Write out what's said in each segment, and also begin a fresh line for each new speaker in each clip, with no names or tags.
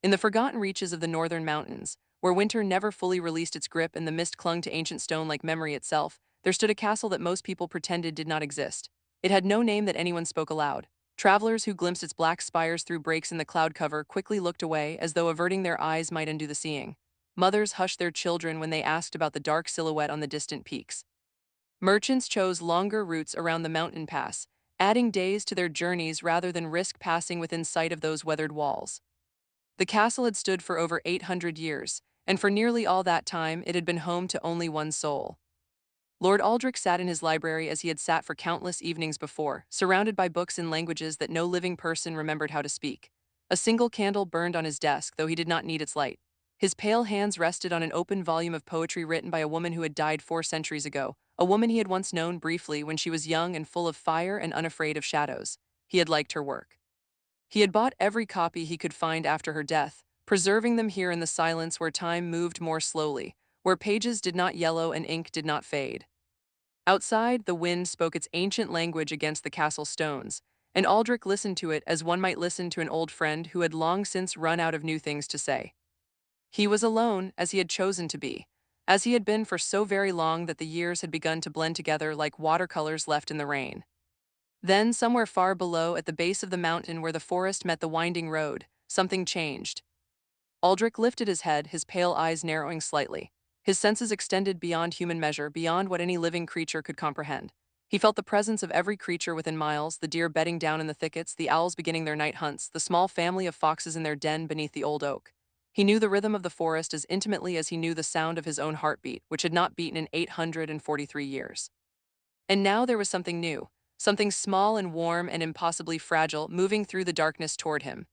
In the forgotten reaches of the northern mountains, where winter never fully released its grip and the mist clung to ancient stone like memory itself, there stood a castle that most people pretended did not exist. It had no name that anyone spoke aloud. Travelers who glimpsed its black spires through breaks in the cloud cover quickly looked away as though averting their eyes might undo the seeing. Mothers hushed their children when they asked about the dark silhouette on the distant peaks. Merchants chose longer routes around the mountain pass, adding days to their journeys rather than risk passing within sight of those weathered walls. The castle had stood for over 800 years, and for nearly all that time it had been home to only one soul. Lord Aldric sat in his library as he had sat for countless evenings before, surrounded by books in languages that no living person remembered how to speak. A single candle burned on his desk, though he did not need its light. His pale hands rested on an open volume of poetry written by a woman who had died 4 centuries ago, a woman he had once known briefly when she was young and full of fire and unafraid of shadows. He had liked her work. He had bought every copy he could find after her death, preserving them here in the silence where time moved more slowly, where pages did not yellow and ink did not fade. Outside, the wind spoke its ancient language against the castle stones, and Aldrich listened to it as one might listen to an old friend who had long since run out of new things to say. He was alone, as he had chosen to be, as he had been for so very long that the years had begun to blend together like watercolors left in the rain. Then, somewhere far below, at the base of the mountain where the forest met the winding road, something changed. Aldrich lifted his head, his pale eyes narrowing slightly. His senses extended beyond human measure, beyond what any living creature could comprehend. He felt the presence of every creature within miles, the deer bedding down in the thickets, the owls beginning their night hunts, the small family of foxes in their den beneath the old oak. He knew the rhythm of the forest as intimately as he knew the sound of his own heartbeat, which had not beaten in 843 years. And now there was something new, something small and warm and impossibly fragile, moving through the darkness toward him.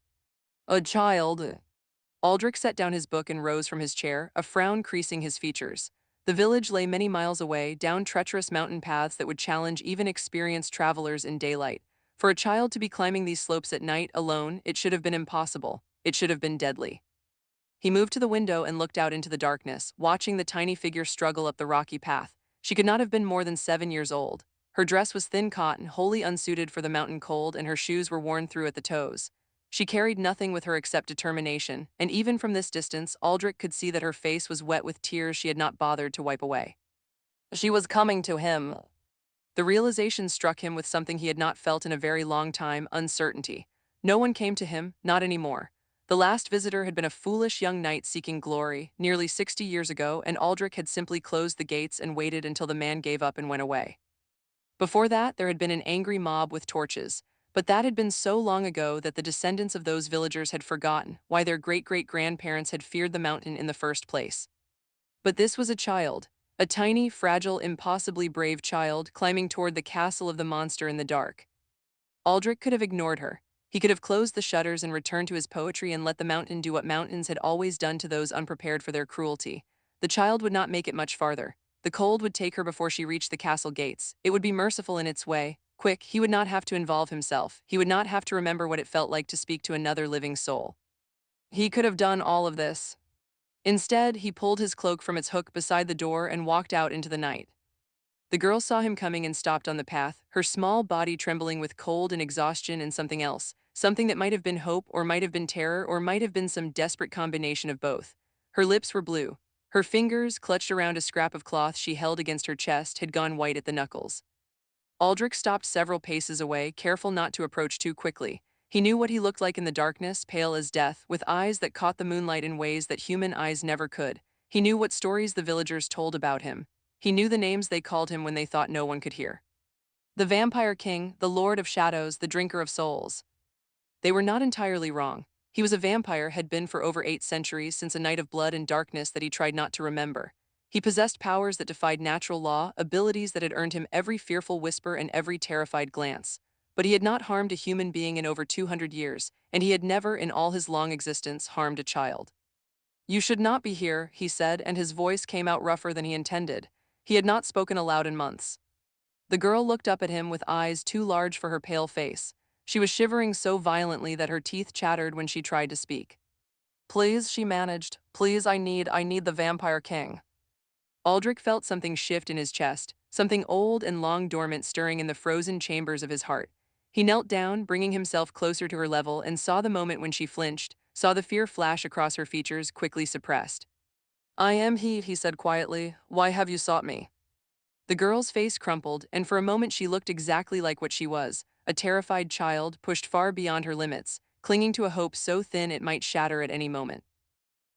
A child. Aldrich set down his book and rose from his chair, a frown creasing his features. The village lay many miles away, down treacherous mountain paths that would challenge even experienced travelers in daylight. For a child to be climbing these slopes at night, alone, it should have been impossible. It should have been deadly. He moved to the window and looked out into the darkness, watching the tiny figure struggle up the rocky path. She could not have been more than 7 years old. Her dress was thin cotton, wholly unsuited for the mountain cold, and her shoes were worn through at the toes. She carried nothing with her except determination, and even from this distance, Aldrich could see that her face was wet with tears she had not bothered to wipe away. She was coming to him. The realization struck him with something he had not felt in a very long time: uncertainty. No one came to him, not anymore. The last visitor had been a foolish young knight seeking glory, nearly 60 years ago, and Aldrich had simply closed the gates and waited until the man gave up and went away. Before that, there had been an angry mob with torches, but that had been so long ago that the descendants of those villagers had forgotten why their great-great-grandparents had feared the mountain in the first place. But this was a child, a tiny, fragile, impossibly brave child climbing toward the castle of the monster in the dark. Aldrich could have ignored her. He could have closed the shutters and returned to his poetry and let the mountain do what mountains had always done to those unprepared for their cruelty. The child would not make it much farther. The cold would take her before she reached the castle gates. It would be merciful in its way. Quick, he would not have to involve himself. He would not have to remember what it felt like to speak to another living soul. He could have done all of this. Instead, he pulled his cloak from its hook beside the door and walked out into the night. The girl saw him coming and stopped on the path, her small body trembling with cold and exhaustion and something else, something that might have been hope or might have been terror or might have been some desperate combination of both. Her lips were blue. Her fingers, clutched around a scrap of cloth she held against her chest, had gone white at the knuckles. Aldrich stopped several paces away, careful not to approach too quickly. He knew what he looked like in the darkness, pale as death, with eyes that caught the moonlight in ways that human eyes never could. He knew what stories the villagers told about him. He knew the names they called him when they thought no one could hear. The Vampire King, the Lord of Shadows, the Drinker of Souls. They were not entirely wrong. He was a vampire, had been for over 8 centuries, since a night of blood and darkness that he tried not to remember. He possessed powers that defied natural law, abilities that had earned him every fearful whisper and every terrified glance. But he had not harmed a human being in over 200 years, and he had never, in all his long existence, harmed a child. "You should not be here," he said, and his voice came out rougher than he intended. He had not spoken aloud in months. The girl looked up at him with eyes too large for her pale face. She was shivering so violently that her teeth chattered when she tried to speak. "Please," she managed. "Please, I need the Vampire King." Aldrich felt something shift in his chest, something old and long dormant stirring in the frozen chambers of his heart. He knelt down, bringing himself closer to her level, and saw the moment when she flinched, saw the fear flash across her features, quickly suppressed. "I am he said quietly. "Why have you sought me?" The girl's face crumpled, and for a moment she looked exactly like what she was, a terrified child pushed far beyond her limits, clinging to a hope so thin it might shatter at any moment.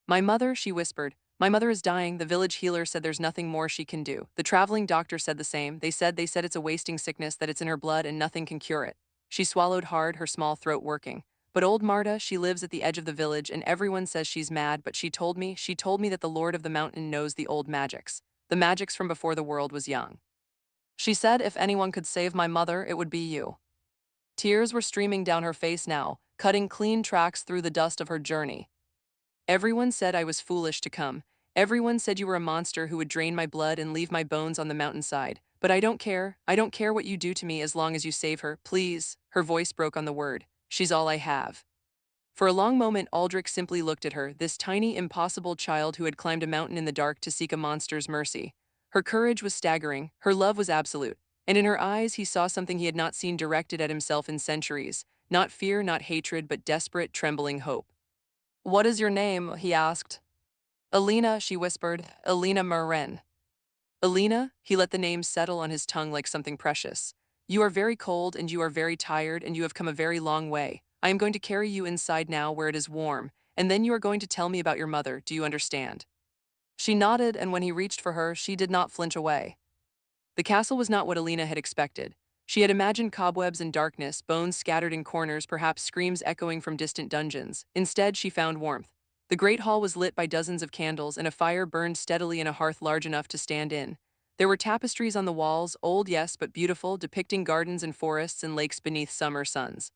"My mother," she whispered. "My mother is dying. The village healer said there's nothing more she can do. The traveling doctor said the same. They said it's a wasting sickness, that it's in her blood and nothing can cure it." She swallowed hard, her small throat working. "But old Marta, she lives at the edge of the village and everyone says she's mad, but she told me that the Lord of the Mountain knows the old magics. The magics from before the world was young. She said if anyone could save my mother, it would be you." Tears were streaming down her face now, cutting clean tracks through the dust of her journey. "Everyone said I was foolish to come. Everyone said you were a monster who would drain my blood and leave my bones on the mountainside. But I don't care. I don't care what you do to me as long as you save her, please." Her voice broke on the word. "She's all I have." For a long moment, Aldric simply looked at her, this tiny, impossible child who had climbed a mountain in the dark to seek a monster's mercy. Her courage was staggering, her love was absolute, and in her eyes he saw something he had not seen directed at himself in centuries. Not fear, not hatred, but desperate, trembling hope. "What is your name?" he asked. "Elena," she whispered. "Elena Marin." "Elena?" He let the name settle on his tongue like something precious. "You are very cold and you are very tired and you have come a very long way. I am going to carry you inside now where it is warm, and then you are going to tell me about your mother. Do you understand?" She nodded, and when he reached for her, she did not flinch away. The castle was not what Elena had expected. She had imagined cobwebs and darkness, bones scattered in corners, perhaps screams echoing from distant dungeons. Instead, she found warmth. The great hall was lit by dozens of candles, and a fire burned steadily in a hearth large enough to stand in. There were tapestries on the walls, old yes, but beautiful, depicting gardens and forests and lakes beneath summer suns.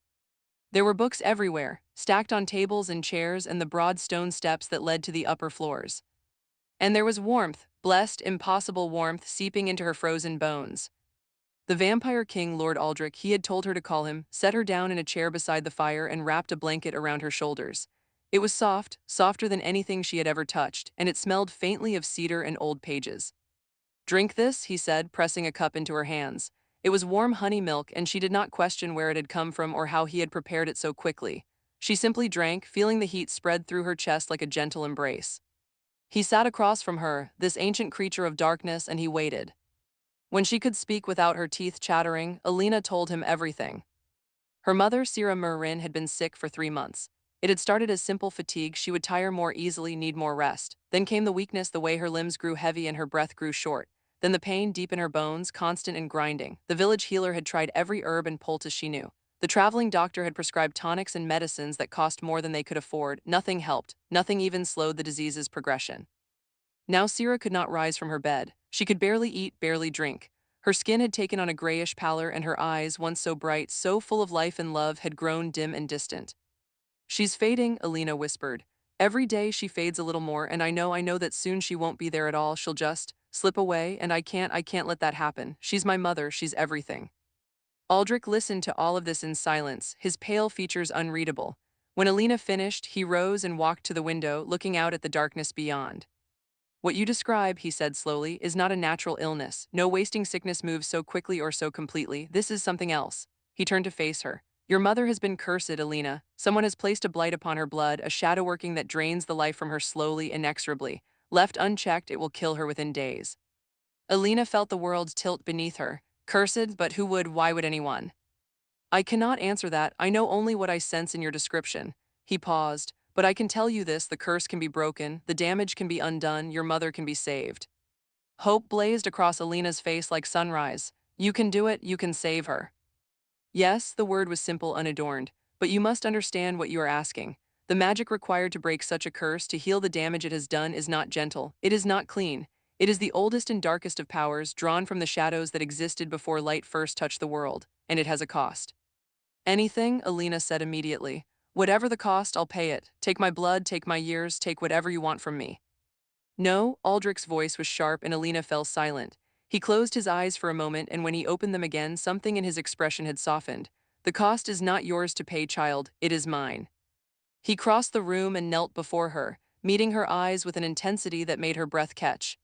There were books everywhere, stacked on tables and chairs and the broad stone steps that led to the upper floors. And there was warmth, blessed, impossible warmth seeping into her frozen bones. The vampire king, Lord Aldric, he had told her to call him, set her down in a chair beside the fire and wrapped a blanket around her shoulders. It was soft, softer than anything she had ever touched, and it smelled faintly of cedar and old pages. "Drink this," he said, pressing a cup into her hands. It was warm honey milk, and she did not question where it had come from or how he had prepared it so quickly. She simply drank, feeling the heat spread through her chest like a gentle embrace. He sat across from her, this ancient creature of darkness, and he waited. When she could speak without her teeth chattering, Elena told him everything. Her mother, Sira Marin, had been sick for 3 months. It had started as simple fatigue. She would tire more easily, need more rest. Then came the weakness, the way her limbs grew heavy and her breath grew short. Then the pain deep in her bones, constant and grinding. The village healer had tried every herb and poultice she knew. The traveling doctor had prescribed tonics and medicines that cost more than they could afford. Nothing helped. Nothing even slowed the disease's progression. Now Sira could not rise from her bed. She could barely eat, barely drink. Her skin had taken on a grayish pallor, and her eyes, once so bright, so full of life and love, had grown dim and distant. "She's fading," Elena whispered. "Every day she fades a little more, and I know that soon she won't be there at all. She'll just slip away, and I can't let that happen. She's my mother, she's everything." Aldrich listened to all of this in silence, his pale features unreadable. When Elena finished, he rose and walked to the window, looking out at the darkness beyond. "What you describe," he said slowly, "is not a natural illness. No wasting sickness moves so quickly or so completely. This is something else." He turned to face her. "Your mother has been cursed, Elena. Someone has placed a blight upon her blood, a shadow working that drains the life from her slowly, inexorably. Left unchecked, it will kill her within days." Elena felt the world tilt beneath her. Cursed, but why would anyone? "I cannot answer that. I know only what I sense in your description." He paused. "But I can tell you this, the curse can be broken, the damage can be undone, your mother can be saved." Hope blazed across Elena's face like sunrise. "You can do it, you can save her." Yes, the word was simple, unadorned, but you must understand what you are asking. The magic required to break such a curse, to heal the damage it has done, is not gentle, it is not clean. It is the oldest and darkest of powers, drawn from the shadows that existed before light first touched the world, and it has a cost. "Anything," Elena said immediately. "Whatever the cost, I'll pay it. Take my blood, take my years, take whatever you want from me." "No," Aldrich's voice was sharp and Elena fell silent. He closed his eyes for a moment, and when he opened them again, something in his expression had softened. "The cost is not yours to pay, child, it is mine." He crossed the room and knelt before her, meeting her eyes with an intensity that made her breath catch.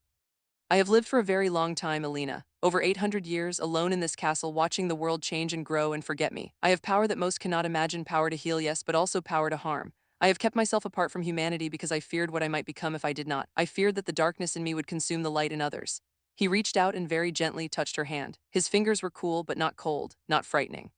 "I have lived for a very long time, Elena. Over 800 years, alone in this castle, watching the world change and grow and forget me. I have power that most cannot imagine, power to heal, yes, but also power to harm. I have kept myself apart from humanity because I feared what I might become if I did not. I feared that the darkness in me would consume the light in others. He reached out and very gently touched her hand. His fingers were cool but not cold, not frightening.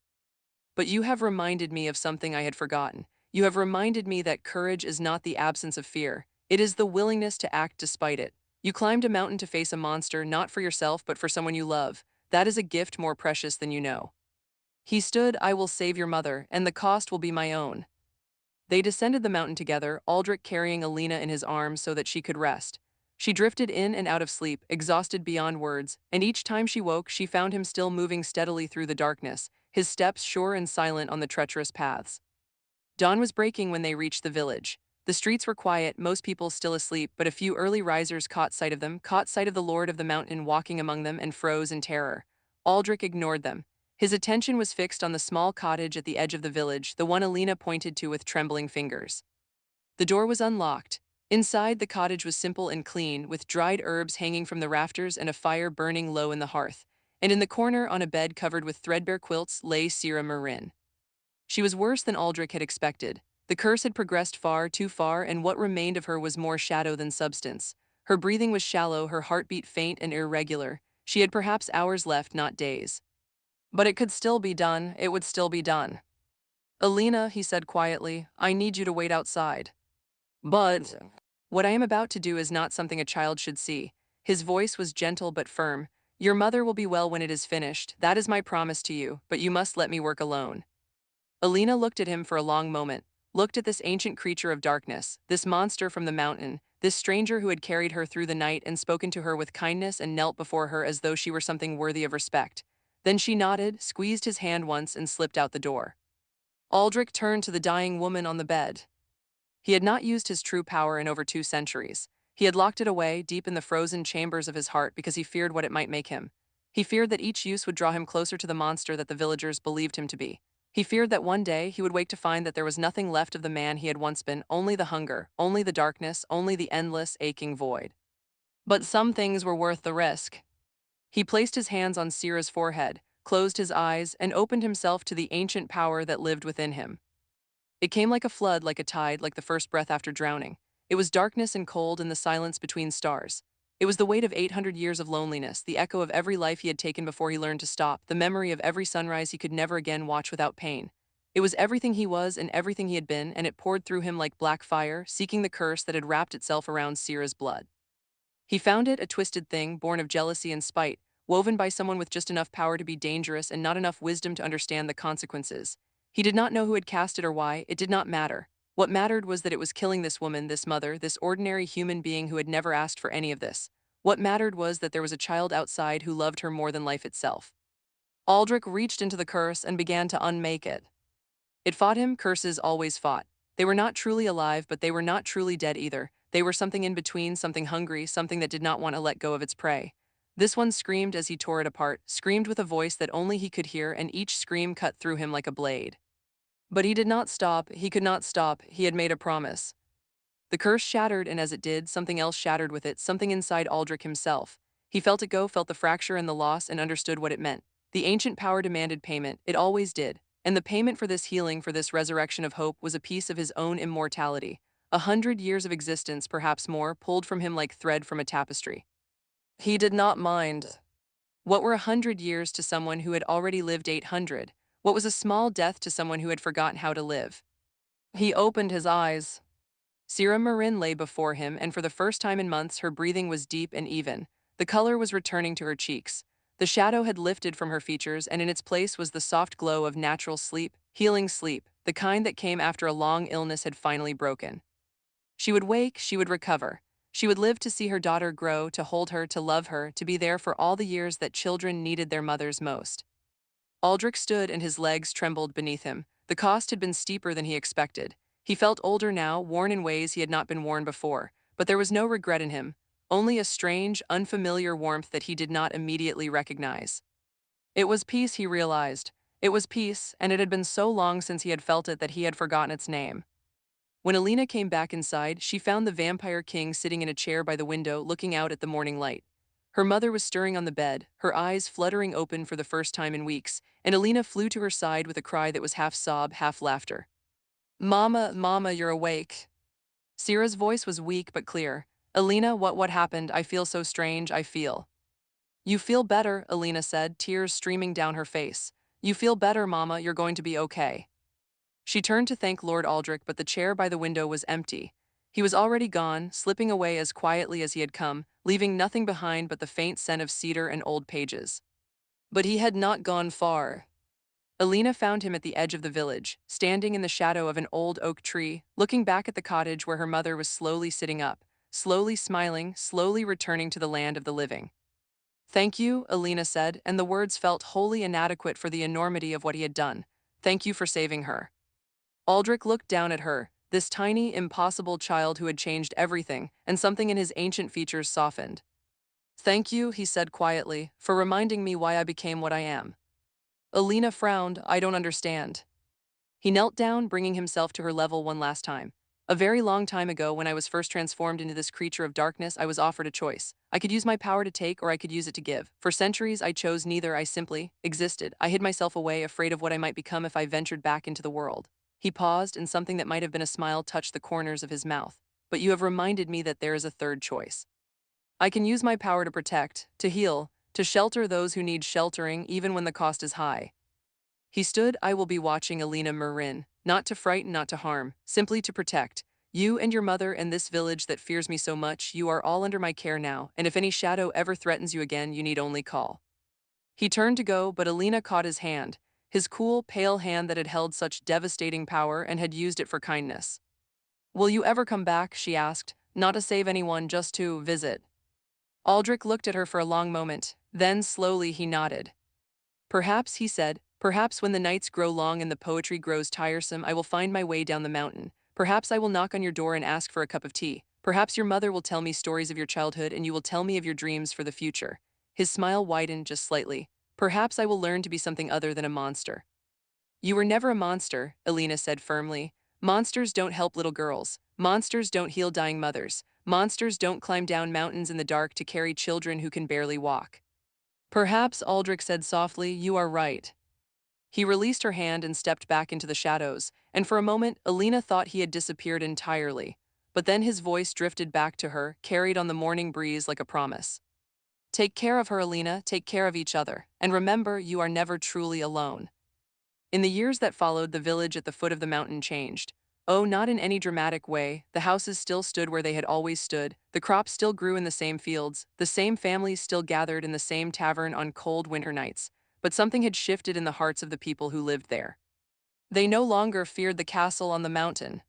But you have reminded me of something I had forgotten. You have reminded me that courage is not the absence of fear. It is the willingness to act despite it. You climbed a mountain to face a monster, not for yourself, but for someone you love. That is a gift more precious than you know. He stood, I will save your mother, and the cost will be my own. They descended the mountain together, Aldric carrying Elena in his arms so that she could rest. She drifted in and out of sleep, exhausted beyond words, and each time she woke, she found him still moving steadily through the darkness, his steps sure and silent on the treacherous paths. Dawn was breaking when they reached the village. The streets were quiet, most people still asleep, but a few early risers caught sight of them, caught sight of the Lord of the Mountain walking among them, and froze in terror. Aldric ignored them. His attention was fixed on the small cottage at the edge of the village, the one Elena pointed to with trembling fingers. The door was unlocked. Inside, the cottage was simple and clean, with dried herbs hanging from the rafters and a fire burning low in the hearth. And in the corner, on a bed covered with threadbare quilts, lay Sira Marin. She was worse than Aldric had expected. The curse had progressed far too far, and what remained of her was more shadow than substance. Her breathing was shallow, her heartbeat faint and irregular. She had perhaps hours left, not days. But it could still be done, it would still be done. Elena, he said quietly, I need you to wait outside. But what I am about to do is not something a child should see. His voice was gentle but firm. Your mother will be well when it is finished, that is my promise to you, but you must let me work alone. Elena looked at him for a long moment, looked at this ancient creature of darkness, this monster from the mountain, this stranger who had carried her through the night and spoken to her with kindness and knelt before her as though she were something worthy of respect. Then she nodded, squeezed his hand once, and slipped out the door. Aldric turned to the dying woman on the bed. He had not used his true power in over 2 centuries. He had locked it away deep in the frozen chambers of his heart because he feared what it might make him. He feared that each use would draw him closer to the monster that the villagers believed him to be. He feared that one day he would wake to find that there was nothing left of the man he had once been, only the hunger, only the darkness, only the endless, aching void. But some things were worth the risk. He placed his hands on Sira's forehead, closed his eyes, and opened himself to the ancient power that lived within him. It came like a flood, like a tide, like the first breath after drowning. It was darkness and cold and the silence between stars. It was the weight of 800 years of loneliness, the echo of every life he had taken before he learned to stop, the memory of every sunrise he could never again watch without pain. It was everything he was and everything he had been, and it poured through him like black fire, seeking the curse that had wrapped itself around Sira's blood. He found it a twisted thing, born of jealousy and spite, woven by someone with just enough power to be dangerous and not enough wisdom to understand the consequences. He did not know who had cast it or why, it did not matter. What mattered was that it was killing this woman, this mother, this ordinary human being who had never asked for any of this. What mattered was that there was a child outside who loved her more than life itself. Aldric reached into the curse and began to unmake it. It fought him, curses always fought. They were not truly alive, but they were not truly dead either. They were something in between, something hungry, something that did not want to let go of its prey. This one screamed as he tore it apart, screamed with a voice that only he could hear, and each scream cut through him like a blade. But he did not stop, he could not stop, he had made a promise. The curse shattered, and as it did, something else shattered with it, something inside Aldric himself. He felt it go, felt the fracture and the loss, and understood what it meant. The ancient power demanded payment, it always did. And the payment for this healing, for this resurrection of hope, was a piece of his own immortality. 100 years of existence, perhaps more, pulled from him like thread from a tapestry. He did not mind. What were 100 years to someone who had already lived 800? What was a small death to someone who had forgotten how to live? He opened his eyes. Sira Marin lay before him, and for the first time in months her breathing was deep and even. The color was returning to her cheeks. The shadow had lifted from her features, and in its place was the soft glow of natural sleep, healing sleep, the kind that came after a long illness had finally broken. She would wake, she would recover. She would live to see her daughter grow, to hold her, to love her, to be there for all the years that children needed their mothers most. Aldrich stood and his legs trembled beneath him. The cost had been steeper than he expected. He felt older now, worn in ways he had not been worn before, but there was no regret in him, only a strange, unfamiliar warmth that he did not immediately recognize. It was peace, he realized. It was peace, and it had been so long since he had felt it that he had forgotten its name. When Elena came back inside, she found the vampire king sitting in a chair by the window, looking out at the morning light. Her mother was stirring on the bed, her eyes fluttering open for the first time in weeks, and Elena flew to her side with a cry that was half sob, half laughter. Mama, Mama, you're awake. Sierra's voice was weak but clear. Elena, what happened? I feel so strange, I feel. You feel better, Elena said, tears streaming down her face. You feel better, Mama, you're going to be okay. She turned to thank Lord Aldric, but the chair by the window was empty. He was already gone, slipping away as quietly as he had come, leaving nothing behind but the faint scent of cedar and old pages. But he had not gone far. Elena found him at the edge of the village, standing in the shadow of an old oak tree, looking back at the cottage where her mother was slowly sitting up, slowly smiling, slowly returning to the land of the living. Thank you, Elena said, and the words felt wholly inadequate for the enormity of what he had done. Thank you for saving her. Aldrich looked down at her, this tiny, impossible child who had changed everything, and something in his ancient features softened. Thank you, he said quietly, for reminding me why I became what I am. Elena frowned. I don't understand. He knelt down, bringing himself to her level one last time. A very long time ago, when I was first transformed into this creature of darkness, I was offered a choice. I could use my power to take, or I could use it to give. For centuries, I chose neither. I simply existed. I hid myself away, afraid of what I might become if I ventured back into the world. He paused, and something that might have been a smile touched the corners of his mouth. But you have reminded me that there is a third choice. I can use my power to protect, to heal, to shelter those who need sheltering, even when the cost is high. He stood. I will be watching, Elena Marin, not to frighten, not to harm, simply to protect. You and your mother and this village that fears me so much, you are all under my care now, and if any shadow ever threatens you again, you need only call. He turned to go, but Elena caught his hand, his cool, pale hand that had held such devastating power and had used it for kindness. Will you ever come back, she asked, not to save anyone, just to visit. Aldrich looked at her for a long moment, then slowly he nodded. Perhaps, he said, perhaps when the nights grow long and the poetry grows tiresome, I will find my way down the mountain. Perhaps I will knock on your door and ask for a cup of tea. Perhaps your mother will tell me stories of your childhood and you will tell me of your dreams for the future. His smile widened just slightly. Perhaps I will learn to be something other than a monster. You were never a monster, Elena said firmly. Monsters don't help little girls. Monsters don't heal dying mothers. Monsters don't climb down mountains in the dark to carry children who can barely walk. Perhaps, Aldrich said softly, you are right. He released her hand and stepped back into the shadows, and for a moment, Elena thought he had disappeared entirely. But then his voice drifted back to her, carried on the morning breeze like a promise. Take care of her, Elena, take care of each other, and remember, you are never truly alone. In the years that followed, the village at the foot of the mountain changed. Oh, not in any dramatic way. The houses still stood where they had always stood. The crops still grew in the same fields. The same families still gathered in the same tavern on cold winter nights. But something had shifted in the hearts of the people who lived there. They no longer feared the castle on the mountain.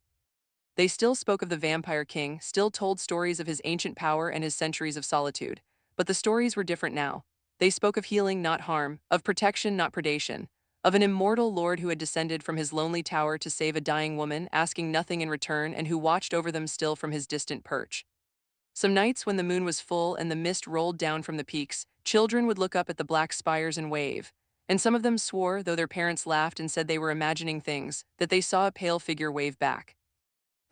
They still spoke of the vampire king, still told stories of his ancient power and his centuries of solitude. But the stories were different now. They spoke of healing, not harm, of protection, not predation, of an immortal lord who had descended from his lonely tower to save a dying woman, asking nothing in return, and who watched over them still from his distant perch. Some nights when the moon was full and the mist rolled down from the peaks, children would look up at the black spires and wave. And some of them swore, though their parents laughed and said they were imagining things, that they saw a pale figure wave back.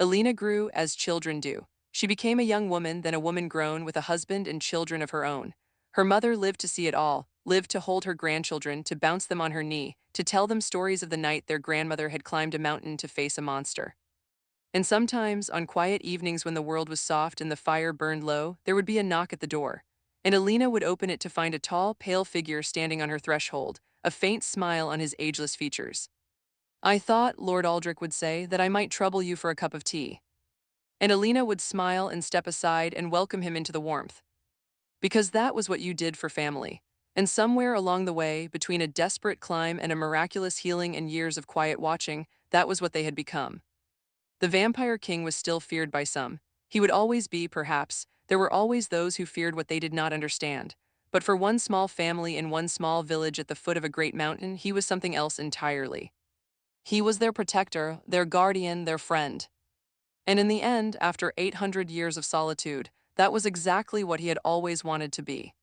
Elena grew as children do. She became a young woman, then a woman grown with a husband and children of her own. Her mother lived to see it all, lived to hold her grandchildren, to bounce them on her knee, to tell them stories of the night their grandmother had climbed a mountain to face a monster. And sometimes, on quiet evenings when the world was soft and the fire burned low, there would be a knock at the door. And Elena would open it to find a tall, pale figure standing on her threshold, a faint smile on his ageless features. I thought, Lord Aldrich would say, that I might trouble you for a cup of tea. And Elena would smile and step aside and welcome him into the warmth. Because that was what you did for family. And somewhere along the way, between a desperate climb and a miraculous healing and years of quiet watching, that was what they had become. The vampire king was still feared by some. He would always be, perhaps. There were always those who feared what they did not understand. But for one small family in one small village at the foot of a great mountain, he was something else entirely. He was their protector, their guardian, their friend. And in the end, after 800 years of solitude, that was exactly what he had always wanted to be.